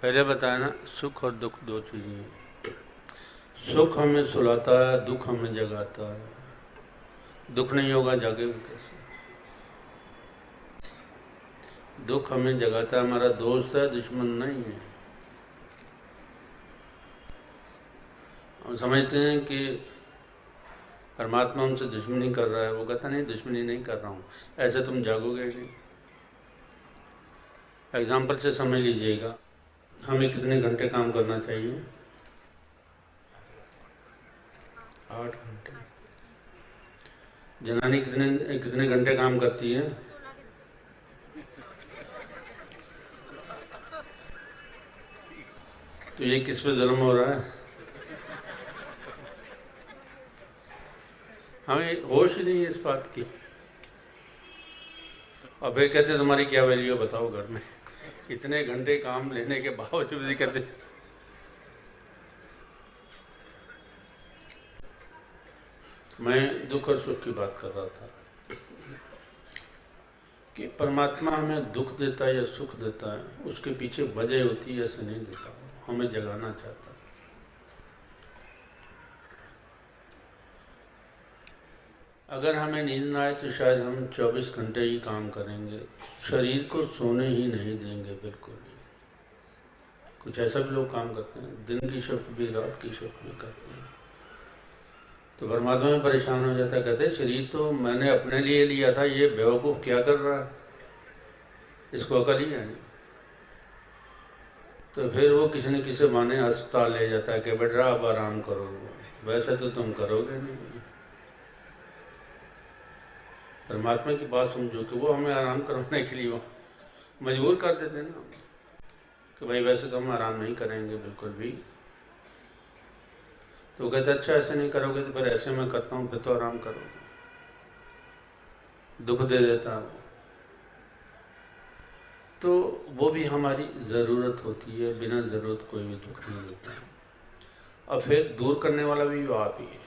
पहले बताया ना, सुख और दुख दो चीजें हैं। सुख हमें सुलाता है, दुख हमें जगाता है। दुख नहीं होगा जागेगा कैसे? दुख हमें जगाता है, हमारा दोस्त है, दुश्मन नहीं है। हम समझते हैं कि परमात्मा हमसे दुश्मनी कर रहा है, वो कहता नहीं, दुश्मनी नहीं कर रहा हूं, ऐसे तुम जागोगे नहीं। एग्जाम्पल से समझ लीजिएगा, हमें कितने घंटे काम करना चाहिए? 8 घंटे। जनानी कितने कितने घंटे काम करती है? तो ये किस पे जुल्म हो रहा है? हमें होश ही नहीं है इस बात की। और फिर कहते तुम्हारी क्या वैल्यू है बताओ घर में, इतने घंटे काम लेने के बावजूद भी कहते। मैं दुख और सुख की बात कर रहा था कि परमात्मा हमें दुख देता है या सुख देता है, उसके पीछे वजह होती है, ऐसे नहीं देता, हमें जगाना चाहता है। अगर हमें नींद ना आए तो शायद हम 24 घंटे ही काम करेंगे, शरीर को सोने ही नहीं देंगे, बिल्कुल नहीं। कुछ ऐसा भी लोग काम करते हैं, दिन की शिफ्ट भी रात की शिफ्ट भी करते हैं। तो परमात्मा में परेशान हो जाता है, कहते शरीर तो मैंने अपने लिए लिया था, ये बेवकूफ़ क्या कर रहा है, इसको अकल ही है नहीं। तो फिर वो किसी न किसी बहाने अस्पताल ले जाता है कि बेटा अब आराम करो, वैसे तो तुम करोगे नहीं। परमात्मा की बात समझो कि वो हमें आराम करवाने के लिए वो मजबूर कर देते हैं ना, कि भाई वैसे तो हम आराम नहीं करेंगे बिल्कुल भी। तो कहते अच्छा ऐसे नहीं करोगे तो फिर ऐसे मैं करता हूँ, फिर तो आराम करोगे। दुख दे देता है वो। तो वो भी हमारी ज़रूरत होती है, बिना ज़रूरत कोई भी दुख नहीं देता। और फिर दूर करने वाला भी आप ही है।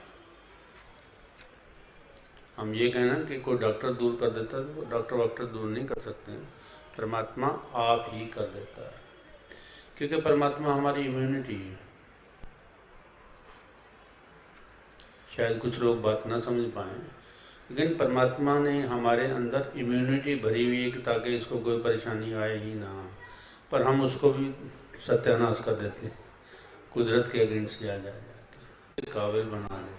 हम ये कहना कि कोई डॉक्टर दूर कर देता है, तो डॉक्टर वॉक्टर दूर नहीं कर सकते हैं, परमात्मा आप ही कर देता है, क्योंकि परमात्मा हमारी इम्यूनिटी है। शायद कुछ लोग बात ना समझ पाए, लेकिन परमात्मा ने हमारे अंदर इम्यूनिटी भरी हुई है कि ताकि इसको कोई परेशानी आए ही ना, पर हम उसको भी सत्यानाश कर देते हैं, कुदरत के अगेंस्ट जा जाके काबिल बना देते हैं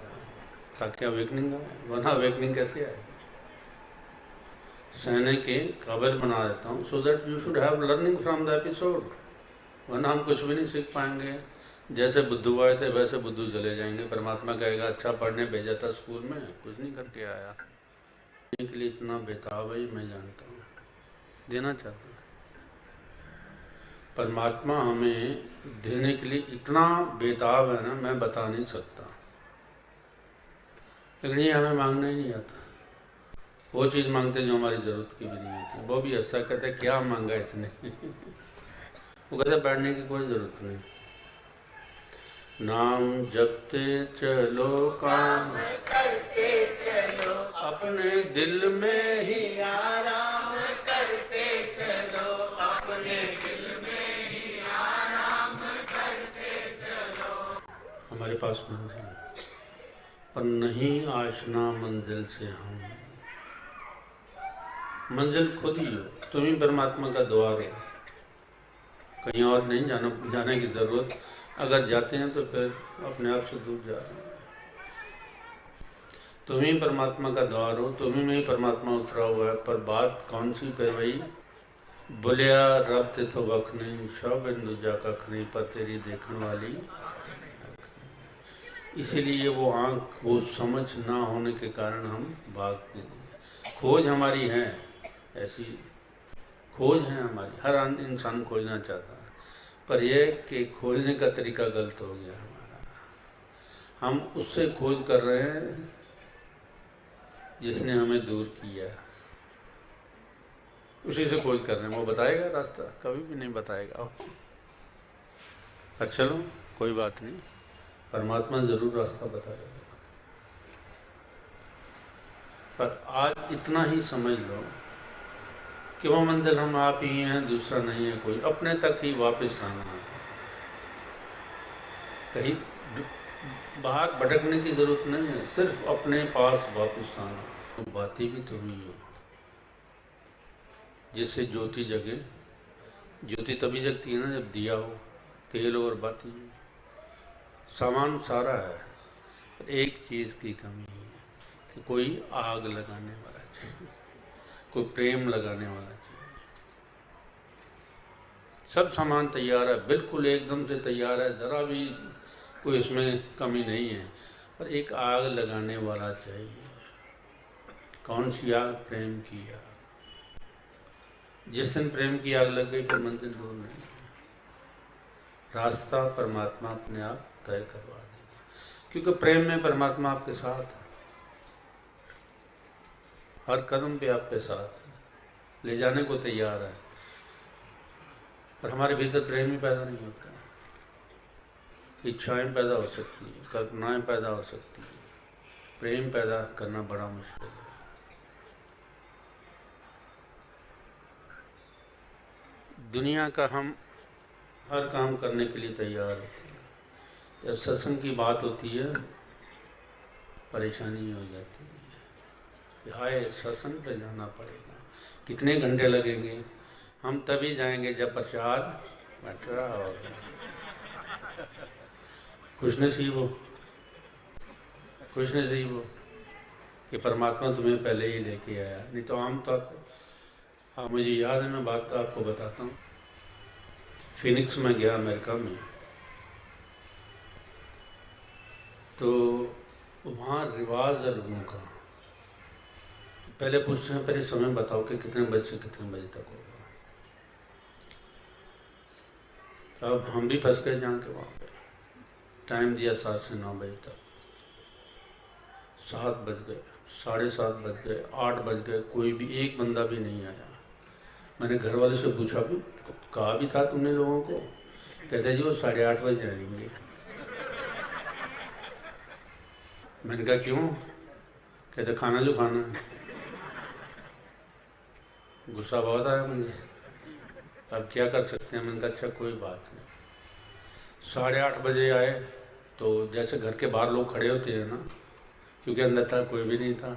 ताकि अवेकनिंग आए, वरना अवेकनिंग कैसे आए? सहने के काबिल बना देता हूँ, so that you should have learning from the episode, वरना हम कुछ भी नहीं सीख पाएंगे। जैसे बुद्धू आए थे वैसे बुद्धू चले जाएंगे। परमात्मा कहेगा अच्छा पढ़ने भेजा था स्कूल में, कुछ नहीं करके आया। के लिए इतना बेताब है मैं जानता हूँ, देना चाहता हूँ। परमात्मा हमें देने के लिए इतना बेताब है ना, मैं बता नहीं सकता, लेकिन ये हमें मांगना ही नहीं आता। वो चीज़ मांगते जो हमारी ज़रूरत की भी नहीं होती, वो भी ऐसा कहते क्या मांगा इसने वो कहते बैठने की कोई ज़रूरत नहीं, नाम जपते चलो काम करते चलो, अपने दिल में ही आराम करते चलो, अपने दिल में ही आराम करते चलो। हमारे पास मंजिल पर नहीं आशना मंजिल से हम, मंजिल खुद ही हो, तुम ही परमात्मा का द्वार हो, कहीं और नहीं जाने की ज़रूरत। अगर जाते हैं तो फिर अपने आप से दूर जा रहे हैं। तुम ही परमात्मा का द्वार हो, तुम ही में ही परमात्मा उतरा हुआ है। पर बात कौन सी पे भाई, बुलिया रब ते तो वख नहीं, शव दूजा कख नहीं, पर तेरी देखने वाली। इसीलिए वो आँख, वो समझ ना होने के कारण हम भागते हैं। खोज हमारी है, ऐसी खोज है हमारी, हर इंसान खोजना चाहता है, पर यह कि खोजने का तरीका गलत हो गया हमारा। हम उससे खोज कर रहे हैं जिसने हमें दूर किया, उसी से खोज कर रहे हैं। वो बताएगा रास्ता? कभी भी नहीं बताएगा। पर चलो कोई बात नहीं, परमात्मा जरूर रास्ता बताएगा। पर आज इतना ही समझ लो कि वो मंजिल हम आप ही हैं, दूसरा नहीं है कोई, अपने तक ही वापस आना है। कहीं बाहर भटकने की जरूरत नहीं है, सिर्फ अपने पास वापस आना। तो बाती भी तुम ही हो, जिससे ज्योति जगे। ज्योति तभी जगती है ना जब दिया हो, तेल और बाती। सामान सारा है, पर एक चीज की कमी है कि कोई आग लगाने वाला चाहिए, कोई प्रेम लगाने वाला चाहिए। सब सामान तैयार है, बिल्कुल एकदम से तैयार है, जरा भी कोई इसमें कमी नहीं है, पर एक आग लगाने वाला चाहिए। कौन सी आग? प्रेम की आग। जिस दिन प्रेम की आग लग गई फिर मंजिल दूर नहीं, रास्ता परमात्मा अपने आप तय करवा देगा, क्योंकि प्रेम में परमात्मा आपके साथ है, हर कदम पे आपके साथ है, ले जाने को तैयार है। पर हमारे भीतर प्रेम ही पैदा नहीं होता। इच्छाएं पैदा हो सकती है, कल्पनाएं पैदा हो सकती है, प्रेम पैदा करना बड़ा मुश्किल है। दुनिया का हम हर काम करने के लिए तैयार होते हैं, जब सत्संग की बात होती है परेशानी हो जाती है। हाय, सत्संग पे जाना पड़ेगा, कितने घंटे लगेंगे? हम तभी जाएंगे जब प्रसाद बट रहा होगा। खुशनसीब हो, खुशनसीब हो कि परमात्मा तुम्हें पहले ही लेके आया, नहीं तो आमतौर पर हाँ, मुझे याद है, मैं बात आपको बताता हूँ। फिनिक्स में गया अमेरिका में, तो वहाँ रिवाज है लोगों का, पहले पूछते हैं पहले समय बताओ कि कितने बजे से कितने बजे तक होगा। अब हम भी फंस गए जाके वहाँ पे, टाइम दिया 7 से 9 बजे तक। 7 बज गए, 7:30 बज गए, 8 बज गए, कोई भी एक बंदा भी नहीं आया। मैंने घर वाले से पूछा भी, कहा भी था तुमने लोगों को? कहते जी वो 8:30 बजे आएंगे। मैंने कहा क्यों? कहते खाना जो खाना है। गुस्सा बहुत आया मुझे, अब क्या कर सकते हैं। मैंने कहा अच्छा कोई बात नहीं। 8:30 बजे आए तो जैसे घर के बाहर लोग खड़े होते हैं ना, क्योंकि अंदर था कोई भी नहीं था,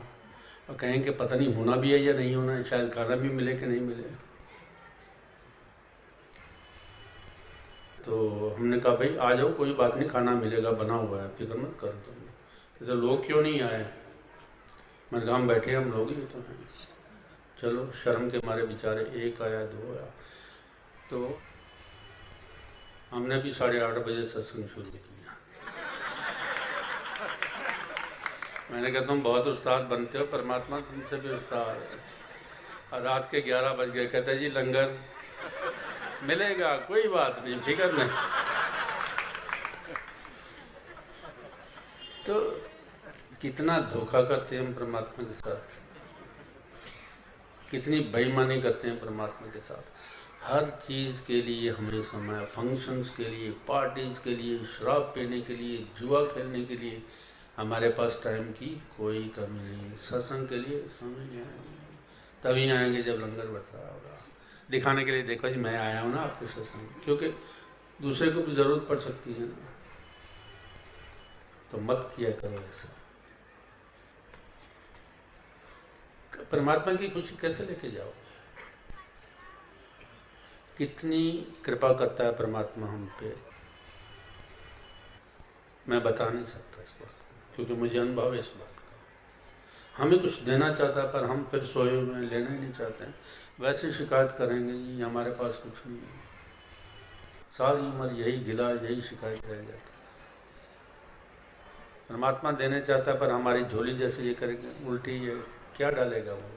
और कहें कि पता नहीं होना भी है या नहीं होना है, शायद खाना भी मिले कि नहीं मिले। तो हमने कहा भाई आ जाओ, कोई बात नहीं, खाना मिलेगा, बना हुआ है, फिक्र मत करो तुम। तो लोग क्यों नहीं आए? मैंने कहा हम बैठे, हम लोग ही तो हैं। चलो, शर्म के मारे बेचारे, एक आया, 2 आया, तो हमने भी 8:30 बजे सत्संग शुरू किया। मैंने कहा तुम बहुत उस्ताद बनते हो, परमात्मा तुमसे भी उस्ताद है। और रात के 11 बज गए, कहते जी लंगर मिलेगा, कोई बात नहीं, फिक्र नहीं। तो कितना धोखा करते हैं हम परमात्मा के साथ, कितनी बेईमानी करते हैं परमात्मा के साथ। हर चीज के लिए हमें समय, फंक्शंस के लिए, पार्टीज के लिए, शराब पीने के लिए, जुआ खेलने के लिए हमारे पास टाइम की कोई कमी नहीं। सत्संग के लिए समय नहीं आएंगे, तभी आएंगे जब लंगर बट रहा होगा, दिखाने के लिए देखो जी मैं आया हूँ ना आपके सत्संग, क्योंकि दूसरे को भी जरूरत पड़ सकती है ना। तो मत किया करो ऐसा। परमात्मा की खुशी कैसे लेके जाओ? कितनी कृपा करता है परमात्मा हम पे, मैं बता नहीं सकता इस बात को, क्योंकि मुझे अनुभव है इस बात का। हमें कुछ देना चाहता है, पर हम फिर सोए हुए लेना ही नहीं चाहते हैं। वैसे शिकायत करेंगे जी हमारे पास कुछ नहीं है, सारी उम्र यही गिला, यही शिकायत रह जाती है। परमात्मा देने चाहता है, पर हमारी झोली जैसे ये करेंगे उल्टी, ये क्या डालेगा वो?